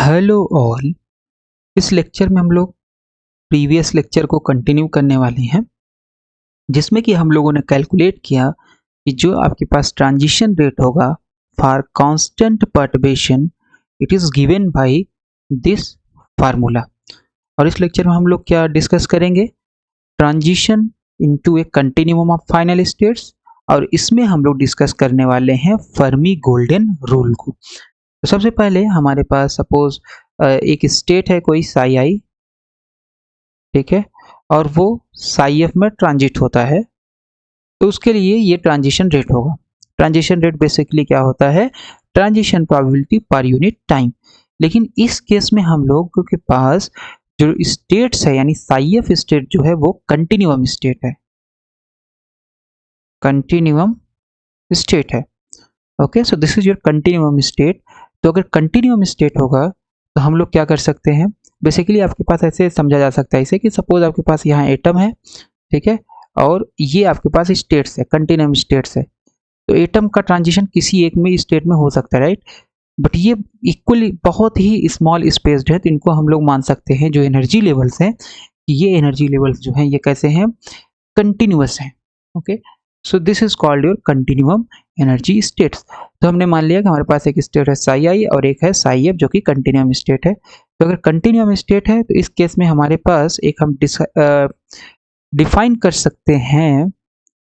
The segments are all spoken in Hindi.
Hello all. इस लेक्चर में हम लोग प्रीवियस लेक्चर को कंटिन्यू करने वाले हैं, जिसमें कि हम लोगों ने कैलकुलेट किया कि जो आपके पास ट्रांजिशन रेट होगा for constant perturbation, it is given by this formula. और इस लेक्चर में हम लोग क्या डिस्कस करेंगे? Transition into A continuum of final states, और इसमें हम लोग डिस्कस करने वाले हैं फर्मी गोल्डन रूल को। तो सबसे पहले हमारे पास सपोज एक स्टेट है कोई साई आई, ठीक है, और वो साई एफ में ट्रांजिट होता है, तो उसके लिए ये ट्रांजिशन रेट होगा। ट्रांजिशन रेट बेसिकली क्या होता है? Transition probability per unit time. लेकिन इस केस में हम लोग के पास जो स्टेट्स है, यानी साई एफ स्टेट जो है वो कंटिन्यूअम स्टेट है, कंटिन्यूअम स्टेट है। Okay, so this is your continuum state. तो अगर कंटिन्यूअम स्टेट होगा तो हम लोग क्या कर सकते हैं? बेसिकली आपके पास ऐसे समझा जा सकता है इसे कि सपोज आपके पास यहाँ एटम है, ठीक है, और ये आपके पास स्टेट्स है, कंटिन्यूअम स्टेट्स है। तो एटम का ट्रांजिशन किसी एक में स्टेट में हो सकता है, राइट? बट ये इक्वली बहुत ही स्मॉल स्पेस्ड है, तो इनको हम लोग मान सकते हैं जो एनर्जी लेवल्स हैं, ये एनर्जी लेवल्स जो हैं ये कैसे हैं? कंटिन्यूअस हैं। Okay, so this is called your continuum energy states. तो हमने मान लिया कि हमारे पास एक स्टेट है साई आई और एक है साई एफ जो कि कंटिन्यूअम स्टेट है। तो अगर कंटिन्यूअम स्टेट है तो इस केस में हमारे पास एक हम डिफाइन कर सकते हैं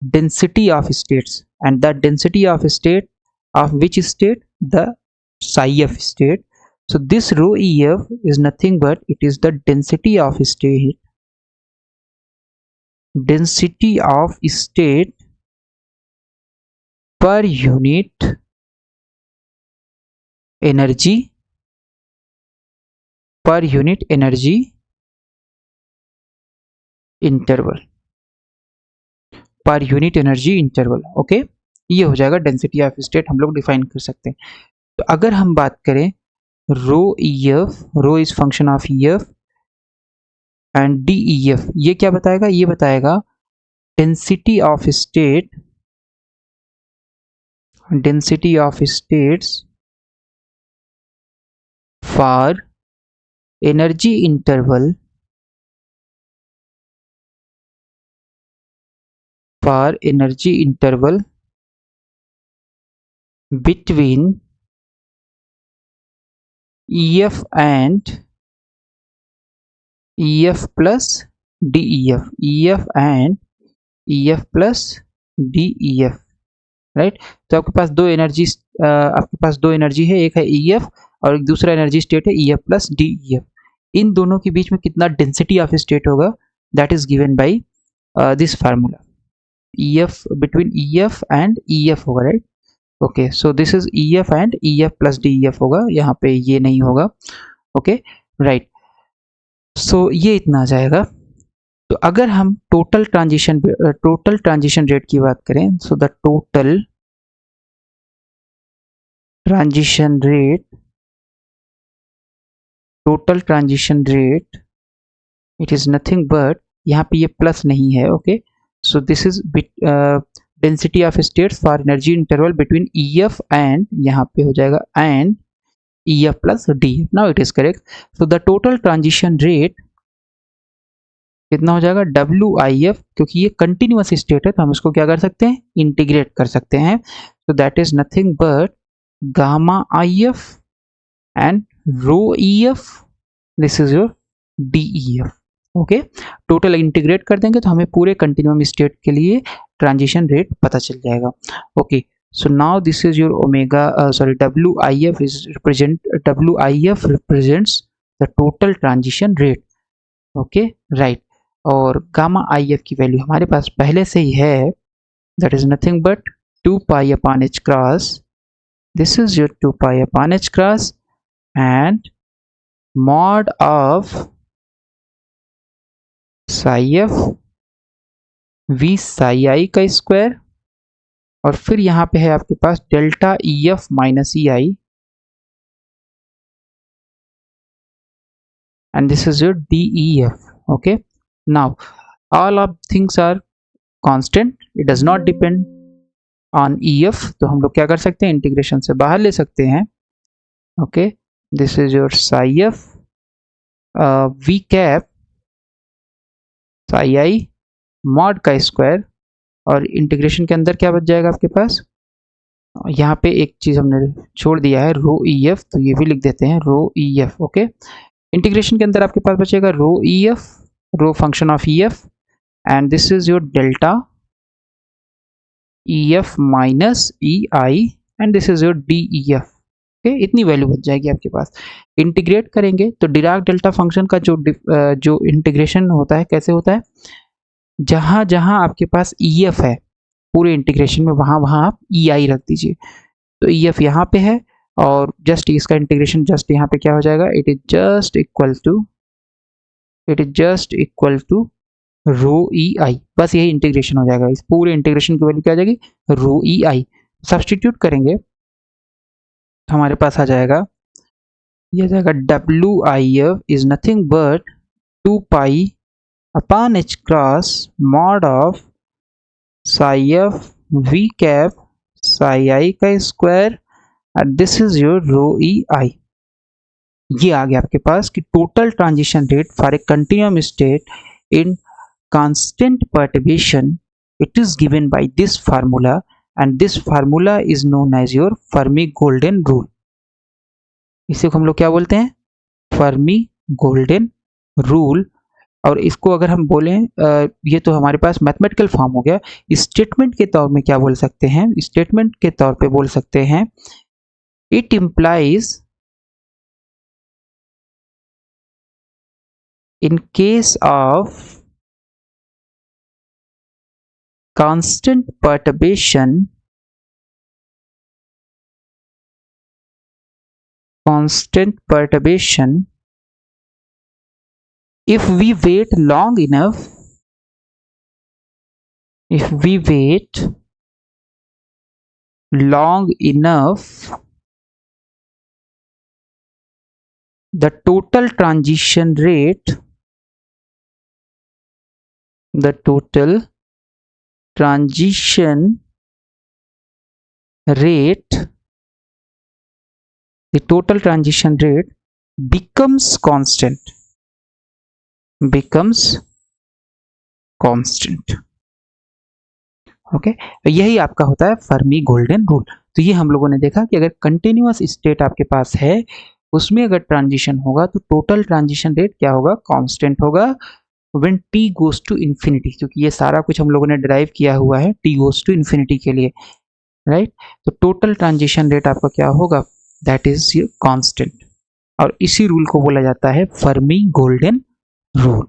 density of states, and the density of state of which state? The Sai F state. So this rho EF is nothing but it is the density of state per unit energy interval, per unit energy interval. Okay, ये हो जाएगा डेंसिटी ऑफ स्टेट, हम लोग डिफाइन कर सकते हैं। तो अगर हम बात करें rho EF, rho is function of EF and DEF, ये क्या बताएगा? ये बताएगा density of states for energy interval between EF and EF plus DEF, EF and EF plus DEF, right? तो आपके पास दो एनर्जी है, एक है EF और एक दूसरा एनर्जी स्टेट है EF plus DEF। इन दोनों के बीच में कितना डेंसिटी ऑफ स्टेट होगा? That is given by this formula, EF between EF and EF होगा, right? Okay, so this is EF and EF plus DEF होगा, यहाँ पे ये नहीं होगा। ओके, राइट, सो ये इतना आ जाएगा। तो अगर हम टोटल ट्रांजिशन रेट की बात करें, so the total transition rate it is nothing but, यहाँ पे ये प्लस नहीं है। Okay, so this is density of states for energy interval between EF and, यहाँ पे हो जाएगा and EF plus DF। Now it is correct. So the total transition rate कितना हो जाएगा? WIF, क्योंकि ये कंटिन्यूअस स्टेट है तो हम इसको क्या कर सकते हैं? इंटीग्रेट कर सकते हैं। so that is nothing but gamma IF and rho EF, this is your DEF। Okay, total integrate कर देंगे तो हमें पूरे कंटिन्यूअम स्टेट के लिए ट्रांजिशन रेट पता चल जाएगा। Okay, so now this is your WIF represents the total transition rate। Okay, right, और गामा IF की वैल्यू हमारे पास पहले से ही है, that is nothing but 2 pi upon h cross, this is your 2 pi upon h cross and mod of psi f v psi I का स्क्वायर, और फिर यहाँ पे है आपके पास delta EF minus EI, and this is your DEF। okay, now all of things are constant, it does not depend on EF, तो हम लोग क्या कर सकते हैं? इंटीग्रेशन से बाहर ले सकते हैं। Okay, this is your psi f v cap psi I mod का स्क्वायर, और इंटीग्रेशन के अंदर क्या बच जाएगा आपके पास, यहाँ पे एक चीज हमने छोड़ दिया है रो ई एफ, तो ये भी लिख देते हैं rho E F. Okay, integration के अंदर आपके पास बचेगा rho E F, rho function of E F, and this is your delta E F minus E I, and this is your D E F. Okay, इतनी वैल्यू बच जाएगी आपके पास। इंटीग्रेट करेंगे तो डिराक डेल्टा फंक्शन का जो इंटीग्रेशन होता है कैसे होता है, जहां जहां आपके पास ई एफ है पूरे इंटीग्रेशन में, वहां वहां आप ई आई रख दीजिए। तो ई एफ यहाँ पे है, और जस्ट इसका इंटीग्रेशन जस्ट यहाँ पे क्या हो जाएगा, it is just equal to rho E I. बस यही इंटीग्रेशन हो जाएगा, इस पूरे इंटीग्रेशन की वैल्यू क्या आ जाएगी, रो ई आई। सब्सटीट्यूट करेंगे तो हमारे पास आ जाएगा, ये आ जाएगा W I F is nothing but 2 pi upon H cross mod of psi f v cap psi I का square, and this is your rho E I. ये आ गया आपके पास कि total transition rate for a continuum state in constant perturbation, it is given by this formula, and this formula is known as your Fermi golden rule. इसे हम लोग क्या बोलते हैं, फर्मी गोल्डन रूल। और इसको अगर हम बोलें, ये तो हमारे पास मैथमेटिकल फॉर्म हो गया, स्टेटमेंट के तौर में क्या बोल सकते हैं, स्टेटमेंट के तौर पे बोल सकते हैं, it implies in case of constant perturbation, if we wait long enough, the total transition rate becomes constant। Okay, यही आपका होता है फर्मी गोल्डन रूल। तो ये हम लोगों ने देखा कि अगर कंटिन्यूअस स्टेट आपके पास है, उसमें अगर ट्रांजिशन होगा तो टोटल ट्रांजिशन रेट क्या होगा, कांस्टेंट होगा when t goes to infinity, क्योंकि ये सारा कुछ हम लोगों ने डिराइव किया हुआ है t गोज टू इन्फिनिटी के लिए, राइट। तो टोटल ट्रांजिशन रेट आपका क्या होगा, दैट इज कांस्टेंट, और इसी रूल को बोला जाता है फर्मी गोल्डन रूल।